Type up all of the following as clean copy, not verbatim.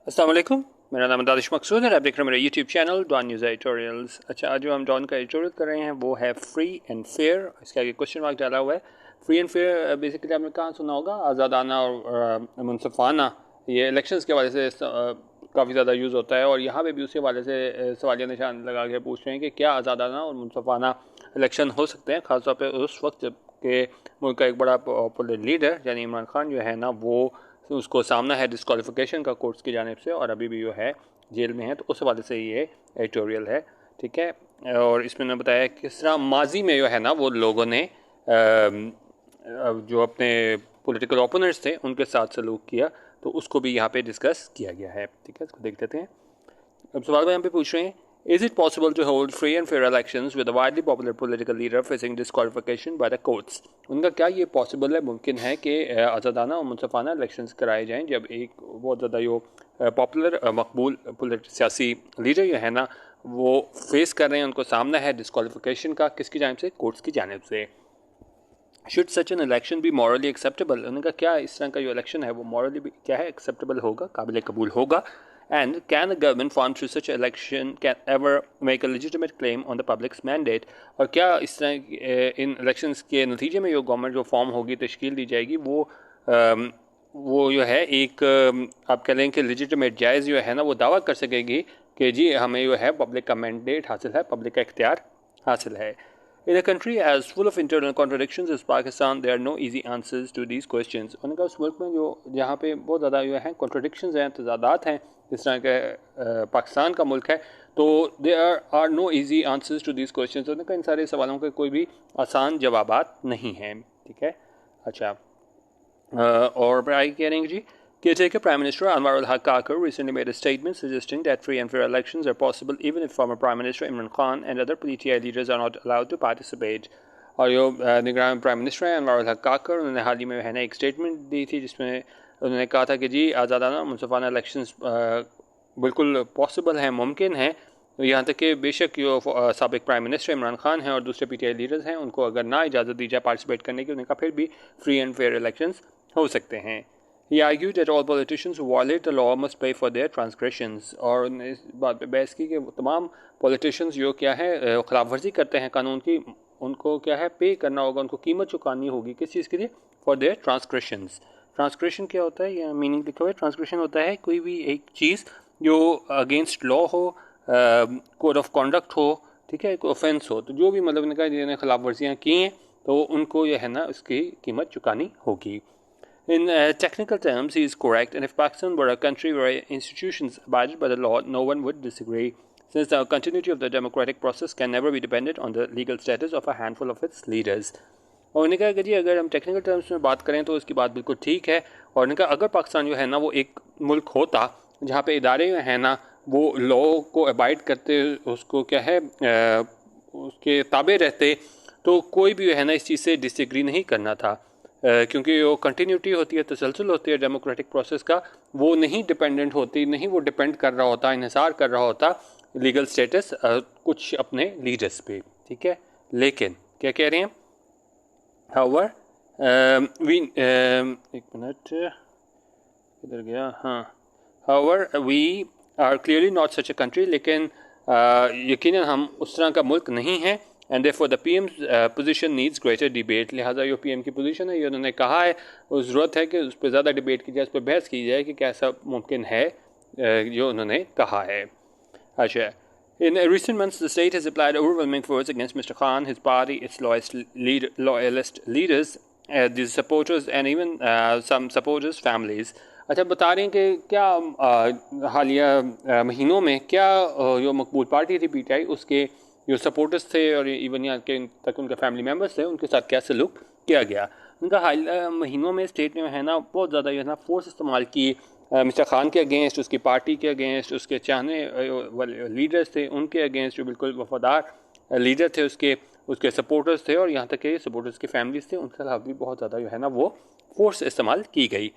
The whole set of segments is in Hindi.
अस्सलाम वालेकुम। मेरा नाम दानिश मकसूद है। आप देख रहे हैं मेरा YouTube channel Dawn news editorials. अच्छा, आज जो हम डॉन का एडिटोरियल कर रहे हैं वो है फ्री एंड फेयर। इसके आगे क्वेश्चन मार्क डाला हुआ है। फ्री एंड फेयर बेसिकली आपने कहाँ सुना होगा, आज़ादाना और मुनसफ़ाना। ये इलेक्शंस के हवाले से काफ़ी ज़्यादा यूज़ होता है और यहाँ पे भी उसी हवाले से सवालिया निशान लगा के पूछ रहे हैं कि क्या आज़ादाना और मुनसफ़ाना इलेक्शन हो सकते हैं, ख़ासतौर पर उस वक्त जबकि मुल्क का एक बड़ा पॉपुलर लीडर यानी इमरान खान जो है ना, वो उसको सामना है डिस्क्वालिफिकेशन का कोर्ट्स की जानिब से और अभी भी जो है जेल में है। तो उस हवाले से ये एडिटोरियल है, ठीक है। और इसमें उन्होंने बताया किस तरह माजी में जो है ना वो लोगों ने जो अपने पॉलिटिकल ओपोनेंट्स थे उनके साथ सलूक किया, तो उसको भी यहाँ पे डिस्कस किया गया है, ठीक है। इसको देख लेते हैं। अब सवाल यहाँ पे पूछ रहे हैं, Is it possible to hold free and fair elections with a widely popular political leader facing disqualification by the courts? उनका क्या ये पॉसिबल है, मुमकिन है कि आज़ादाना और मुनसफ़ाना इलेक्शंस कराए जाएं जब एक बहुत ज़्यादा जो पॉपुलर मकबूल सियासी लीडर जो है ना वो फेस कर रहे हैं, उनको सामना है डिस्क्वालिफिकेशन का, किसकी जानिब से? कोर्ट्स की जानिब से। शुड सच एन इलेक्शन भी मॉरली एक्सेप्टेबल? उनका क्या इस तरह का जो इलेक्शन है वो मॉरली भी क्या है, एक्सेप्टेबल होगा, काबिल कबूल होगा? And can the government formed through such election can ever make a legitimate claim on the public's mandate? और क्या इस तरह इन इलेक्शंस के नतीजे में जो गवर्नमेंट जो फॉर्म होगी, तश्कील दी जाएगी, वो जो है एक आप कह लें कि लेजिटिमेट जायज़ जो है ना वो दावा कर सकेगी कि जी हमें जो है पब्लिक का मैंडेट हासिल है, पब्लिक का इख्तियार हासिल है। In a country as full of internal contradictions as Pakistan, there are no easy answers to these questions. उन्होंने कहा उस मुल्क में जो जहाँ पे बहुत ज़्यादा जो है contradictions हैं, तजादात हैं, इस तरह के पाकिस्तान का मुल्क है, तो there are no easy answers to these questions. उन्होंने कहा इन सारे सवालों के कोई भी आसान जवाबात नहीं हैं, ठीक है। अच्छा, और आगे कह रहे हैं जी, Caretaker Prime Minister Anwar al-Haq Kakar recently made a statement suggesting that free and fair elections are possible even if former Prime Minister Imran Khan and other PTI leaders are not allowed to participate. और जो निगरान प्राइम मिनिस्टर हैं अनवर अल-हक काकर, उन्होंने हाल ही में है ना एक स्टेटमेंट दी थी जिसमें उन्होंने कहा था कि जी आज़ादाना मुनसफ़ाना इलेक्शंस बिल्कुल पॉसिबल हैं, मुमकिन हैं। यहाँ तक कि बेशक जो साबिक प्राइम मिनिस्टर इमरान खान हैं और दूसरे पीटीआई लीडर्स हैं, उनको अगर ना इजाज़त दी जाए पार्टिसिपेट करने की, उन्होंने कहा फिर भी फ्री एंड फेयर इलेक्शंस हो सकते हैं। He argued that all politicians who violate the law must pay for their transgressions. और इस बात पे बहस की कि तमाम पॉलिटिशियंस जो क्या है खिलाफ वर्जी करते हैं कानून की, उनको क्या है पे करना होगा, उनको कीमत चुकानी होगी। किस चीज़ के लिए? For their transgressions. ट्रांसग्रेशन क्या होता है, या मीनिंग लिखा हुआ है, ट्रांसग्रेशन होता है कोई भी एक चीज़ जो अगेंस्ट लॉ हो, कोड ऑफ कॉन्डक्ट हो, ठीक है, कोई ऑफेंस हो, तो जो भी मतलब इनका जिन्होंने खिलाफ वर्जियाँ की हैं तो उनको यह है ना उसकी कीमत चुकानी होगी। In technical terms, he is correct, and if Pakistan were a country where institutions abided by the law, no one would disagree, since the continuity of the democratic process can never be dependent on the legal status of a handful of its leaders. और उन्होंने कहा कि जी अगर हम टेक्निकल टर्म्स में बात करें तो उसकी बात बिल्कुल ठीक है। और उन्होंने कहा अगर पाकिस्तान जो है ना वो एक मुल्क होता जहाँ पे इदारे जो है ना वो लॉ को अबाइड करते, उसको क्या है उसके ताबे रहते, तो कोई भी जो है ना इस चीज़ से डिसएग्री नहीं करना था, क्योंकि वो कंटिन्यूटी होती है, तसलसल होती है डेमोक्रेटिक प्रोसेस का, वो नहीं डिपेंडेंट होती, नहीं वो डिपेंड कर रहा होता, इन्हिसार कर रहा होता लीगल स्टेटस कुछ अपने लीडर्स पे, ठीक है। लेकिन क्या कह रहे हैं, हाउवर एक मिनट किधर गया, हाँ, however we are clearly not such a country, लेकिन यकीनन हम उस तरह का मुल्क नहीं हैं, and therefore the PM's position needs greater debate. लिहाजा जो पीएम की पोजीशन है ये उन्होंने कहा है उस ज़रूरत है कि उस पर ज़्यादा डिबेट की जाए, उस पर बहस की जाए कि कैसा मुमकिन है जो उन्होंने कहा है। अच्छा, in recent months the state has applied overwhelming force against Mr. Khan, his party, its loyalist leaders, the supporters and even some supporters' families. अच्छा, बता रहे हैं कि क्या हालिया महीनों में क्या जो मकबूल पार्टी थी पीटीआई, उसके जो सपोर्टर्स थे और इवन यहाँ के तक उनके फैमिली मेम्बर्स थे, उनके साथ क्या सलूक किया गया। उनका हालिया महीनों में स्टेट में है ना बहुत ज़्यादा जो है ना फोर्स इस्तेमाल की मिस्टर खान के अगेंस्ट, उसकी पार्टी के अगेंस्ट, उसके चाहने वाले लीडर्स थे उनके अगेंस्ट, जो बिल्कुल वफादार लीडर थे उसके सपोर्टर्स थे और यहाँ तक कि सपोर्टर्स की फैमिलीज थे, उनके खिलाफ भी बहुत ज़्यादा जो है ना वो फोर्स इस्तेमाल की गई।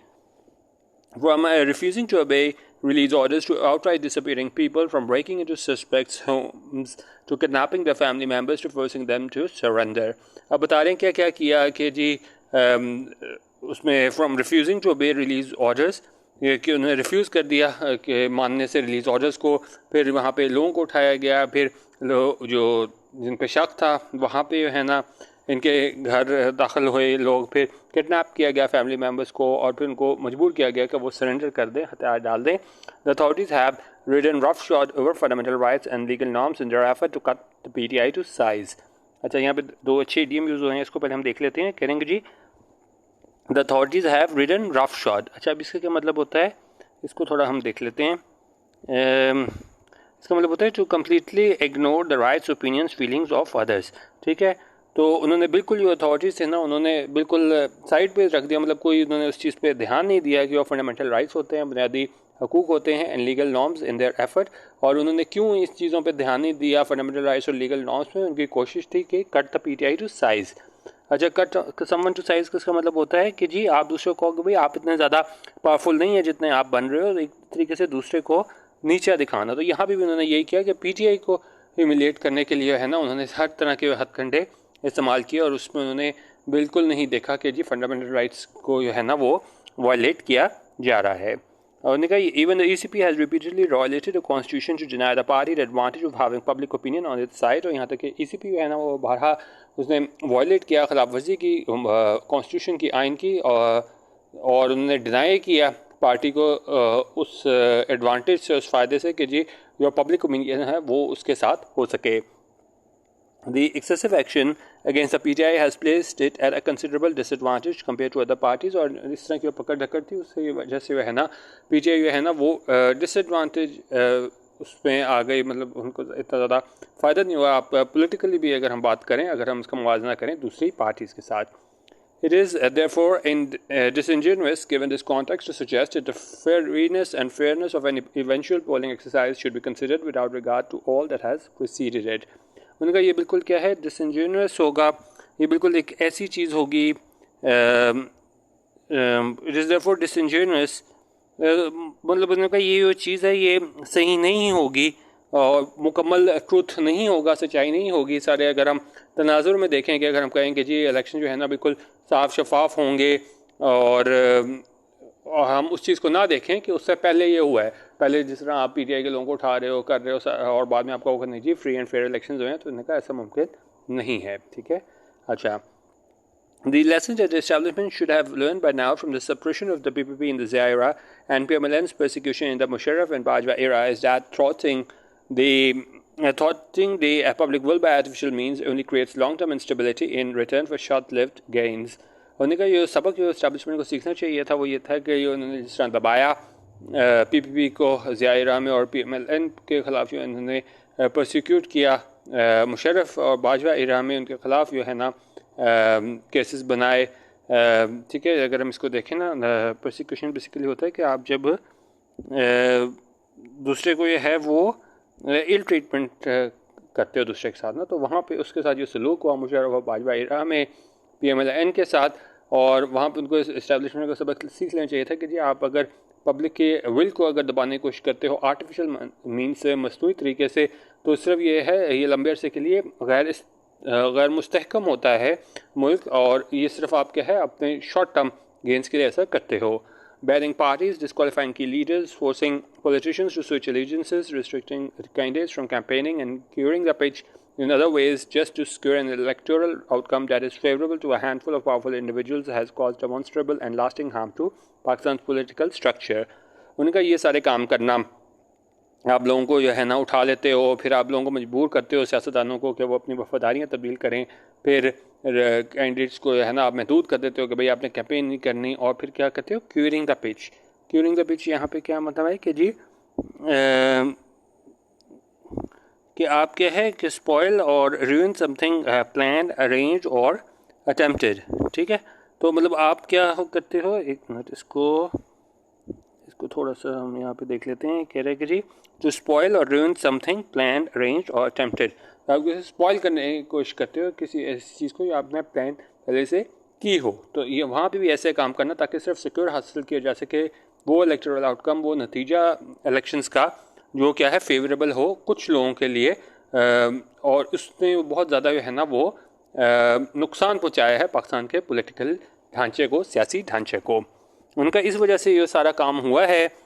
From refusing to obey release orders to outright disappearing people, from breaking into suspects' homes to kidnapping their family members to forcing them to surrender. अब बता रहे हैं क्या क्या किया कि जी उसमें from refusing to obey release orders, ये कि उन्होंने रिफ्यूज़ कर दिया कि मानने से रिलीज़ ऑर्डर्स को। फिर वहाँ पे लोगों को उठाया गया, फिर जो जिन पे शक था वहाँ पे है ना इनके घर दाखिल हुए लोग, फिर किडनैप किया गया फैमिली मेम्बर्स को और फिर उनको मजबूर किया गया कि वो सरेंडर कर दें, हथियार डाल दें। The authorities have ridden roughshod over fundamental rights and legal norms in their effort to cut the PTI to size। अच्छा, यहाँ पे दो अच्छे इडियम यूज़ हुए हैं, इसको पहले हम देख लेते हैं। करेंगे जी, the authorities have ridden roughshod। अच्छा, अब इसका क्या मतलब होता है, इसको थोड़ा हम देख लेते हैं। इसका मतलब होता है to completely ignore the rights, opinions, feelings of others. ठीक है, तो उन्होंने बिल्कुल जो अथॉरिटीज़ थे ना, उन्होंने बिल्कुल साइड पे रख दिया, मतलब कोई उन्होंने उस चीज़ पे ध्यान नहीं दिया कि वो फंडामेंटल राइट्स होते हैं, बुनियादी हकूक़ होते हैं, and legal norms in their effort. और उन्होंने क्यों इस चीज़ों पे ध्यान नहीं दिया फंडामेंटल राइट्स और लीगल नॉर्म्स में, उनकी कोशिश थी कि cut the PTI to size. अच्छा, कट समवन टू साइज़ का मतलब होता है कि जी आप दूसरे को कहोगे भाई आप इतने ज़्यादा पावरफुल नहीं है जितने आप बन रहे हो, एक तरीके से दूसरे को नीचा दिखाना। तो यहाँ भी उन्होंने यही किया कि पीटीआई को ह्यूमिलिएट करने के लिए है ना उन्होंने हर तरह के हथकंडे इस्तेमाल किए, और उसमें उन्होंने बिल्कुल नहीं देखा कि जी फंडामेंटल राइट्स को जो है ना वो वायलेट किया जा रहा है। और उन्होंने कहा even the ECP has repeatedly violated the constitution to deny the party the advantage of having public opinion on its side. और यहाँ तक कि ईसीपी जो है ना वो बारहा उसने वायलेट किया, खिलाफ वर्जी की कॉन्स्टिट्यूशन की, आइन की, और उन्होंने डिनाई किया पार्टी को उस एडवांटेज से, उस फ़ायदे से कि जी जो पब्लिक ओपिनियन है वो उसके साथ हो सके। The excessive action against the PTI has placed it at a considerable disadvantage compared to other parties। और इस तरह की पकड़ धकड़ थी, उससे वजह से है ना PTI जो है ना वो डिसएडवांटेज उसमें आ गई, मतलब उनको इतना ज़्यादा फ़ायदा नहीं हुआ। आप पॉलिटिकली भी अगर हम बात करें, अगर हम इसका मुवाजना करें दूसरी पार्टीज़ के साथ। It is therefore disingenuous given this context to suggest that the fairness and fairness of an eventual polling exercise should be considered without regard to all that has preceded it। उन्होंने कहा ये बिल्कुल क्या है, डिसइंजेनियस होगा, ये बिल्कुल एक ऐसी चीज़ होगी, इट इज़ देयरफॉर डिसइंजेनियस, मतलब उन्होंने कहा ये जो चीज़ है ये सही नहीं होगी और मुकम्मल ट्रूथ नहीं होगा, सच्चाई नहीं होगी। सारे अगर हम तनाजुर में देखेंगे, अगर हम कहेंगे जी इलेक्शन जो है ना बिल्कुल साफ शफाफ होंगे, और हम उस चीज़ को ना देखें कि उससे पहले ये हुआ है, पहले जिस तरह आप पीटीआई के लोगों को उठा रहे हो, कर रहे हो, और बाद में आपका होगा नहीं जी फ्री एंड फेयर इलेक्शन हुए हैं, तो उन्होंने कहा ऐसा मुमकिन नहीं है। ठीक है, अच्छा, The lessons that the establishment should have learned by now from the suppression of the PPP in the Zia era and PMLN's persecution in the Musharraf and Bajwa era is that thwarting the public will by artificial means only creates long-term instability in return for short-lived gains। उन्होंने कहा ये सबक जो एस्टेब्लिशमेंट को सीखना चाहिए था वो ये था कि ये उन्होंने जिस तरह दबाया पीपीपी को ज़िया इरा में और पीएमएलएन के ख़िलाफ़ जो उन्होंने प्रोसिक्यूट किया, मुशर्रफ और बाजवा इरा में उनके ख़िलाफ़ जो है ना केसेस बनाए। ठीक है, अगर हम इसको देखें ना, प्रोसिक्यूशन बेसिकली होता है कि आप जब दूसरे को ये है वो इल ट्रीटमेंट करते हो दूसरे के साथ ना, तो वहाँ पे उसके साथ जो सलूक हुआ मुशर्रफ और बाजवा इरा में पीएमएलएन के साथ, और वहाँ पे उनको इस्टेब्लिशमेंट को सबक सीख लेना चाहिए था कि जी आप अगर पब्लिक के विल को अगर दबाने की कोशिश करते हो आर्टिफिशियल मीन्स से, मसनूई तरीके से, तो सिर्फ ये है ये लंबे अरसे के लिए गैर मुस्तहकम होता है मुल्क, और ये सिर्फ आप क्या है अपने शॉर्ट टर्म गेंस के लिए ऐसा करते हो। Banning parties, disqualifying key leaders, forcing politicians to switch allegiances, restricting candidates from campaigning, and curing the pitch in other ways just to secure an electoral outcome that is favorable to a handful of powerful individuals has caused demonstrable and lasting harm to Pakistan's political structure। उनका ये सारे काम करना, आप लोगों को जो है ना उठा लेते हो, फिर आप लोगों को मजबूर करते हो सियासतदानों को कि वो अपनी वफादारियाँ तब्दील करें, फिर कैंडिडेट्स को है ना आप महदूद कर देते हो कि भाई आपने कैंपेन नहीं करनी, और फिर क्या करते हो curing the pitch. Curing the pitch यहाँ पे क्या मतलब है कि जी कि आप क्या है कि स्पॉइल और रूइन समथिंग प्लान, अरेंज और अटेम्प्टेड। ठीक है, तो मतलब आप क्या करते हो, एक मिनट इसको थोड़ा सा हम यहाँ पे देख लेते हैं। कह रहे हैं कि जी टू स्पॉइल और रूइन समथिंग प्लान, अरेंज और अटेम्प्टेड, आप स्पॉइल करने की कोशिश करते हो किसी ऐसी चीज़ को जो आपने प्लान पहले से की हो, तो ये वहाँ पे भी ऐसे काम करना ताकि सिर्फ सिक्योर हासिल किया जा सके वो इलेक्टोरल आउटकम, वो नतीजा इलेक्शंस का जो क्या है फेवरेबल हो कुछ लोगों के लिए, और उसने बहुत ज़्यादा जो है ना वो नुकसान पहुँचाया है पाकिस्तान के पॉलिटिकल ढांचे को, सियासी ढांचे को। उनका इस वजह से ये सारा काम हुआ है.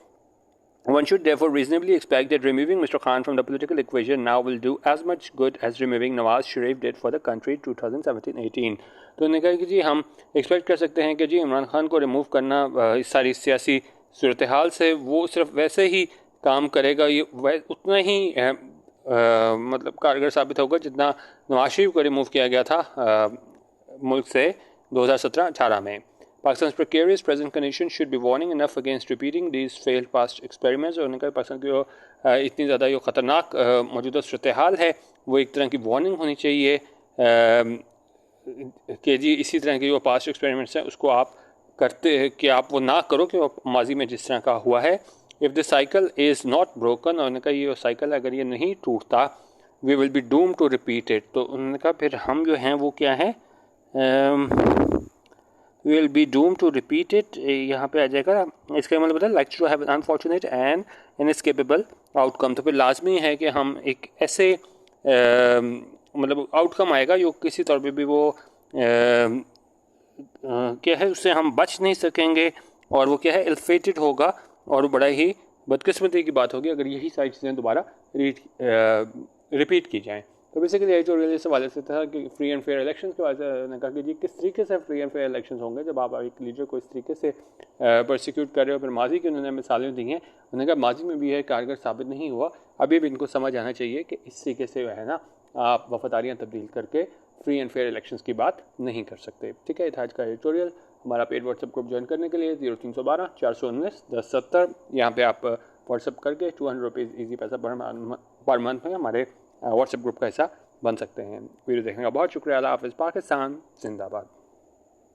One should therefore reasonably expect that removing Mr. Khan from the political equation now will do as much good as removing Nawaz Sharif did for the country 2017-18. तो उन्होंने कहा कि जी हम एक्सपेक्ट कर सकते हैं कि जी इमरान खान को रिमूव करना इस सारी सियासी सूरत हाल से वो सिर्फ वैसे ही काम करेगा, ये उतना ही मतलब कारगर साबित होगा जितना नवाज शरीफ को रिमूव किया गया था मुल्क से 2017-18 में. Pakistan's precarious present conditions should be warning enough against repeating these failed past experiments. और उनका पाकिस्तान की जो इतनी ज़्यादा जो ख़तरनाक मौजूदा सूरत हाल है वो एक तरह की वार्निंग होनी चाहिए कि जी इसी तरह के जो पास्ट एक्सपेरिमेंट्स हैं उसको आप करते कि आप वो ना करो कि वो माजी में जिस तरह का हुआ है. If the cycle is not broken, और उन्होंने कहा ये साइकिल अगर ये नहीं टूटता, we will be doom to repeat it. तो उन्होंने कहा फिर हम जो हैं वो क्या है, we will be doomed to repeat it. यहाँ पे आ जाएगा इसका मतलब बता likely to have an unfortunate and inescapable outcome. तो फिर लाजमी है कि हम एक ऐसे मतलब आउटकम आएगा जो किसी तौर पे भी वो क्या है उससे हम बच नहीं सकेंगे, और वो क्या है इल्फेटेड होगा, और बड़ा ही बदकिस्मती की बात होगी अगर यही सारी चीज़ें दोबारा रिपीट की जाएँ. तो बेसिकली एडिटोरियल इस हवाले से था कि फ्री एंड फेयर इलेक्शंस के वास्ते ने कहा कि जी किस तरीके से फ्री एंड फेयर इलेक्शंस होंगे जब आप एक लीडर को इस तरीके से परसिक्यूट कर रहे हो. फिर माजी की उन्होंने मिसालें दी हैं, उन्होंने कहा माजी में भी है कारगर साबित नहीं हुआ. अभी भी इनको समझ आना चाहिए कि इस तरीके से है ना आप वफादारियाँ तब्दील करके फ्री एंड फेयर इलेक्शंस की बात नहीं कर सकते. ठीक है, आज का एडिटोरियल. हमारा पेड व्हाट्सएप ग्रुप ज्वाइन करने के लिए 0312-419-1070 यहाँ पे आप व्हाट्सएप करके 200 रुपीज़ ईजी पैसा पर मंथ में हमारे व्हाट्सएप ग्रुप का हिस्सा बन सकते हैं. वीडियो देखने का बहुत शुक्रिया. अल्लाह हाफ़िज़. पाकिस्तान जिंदाबाद.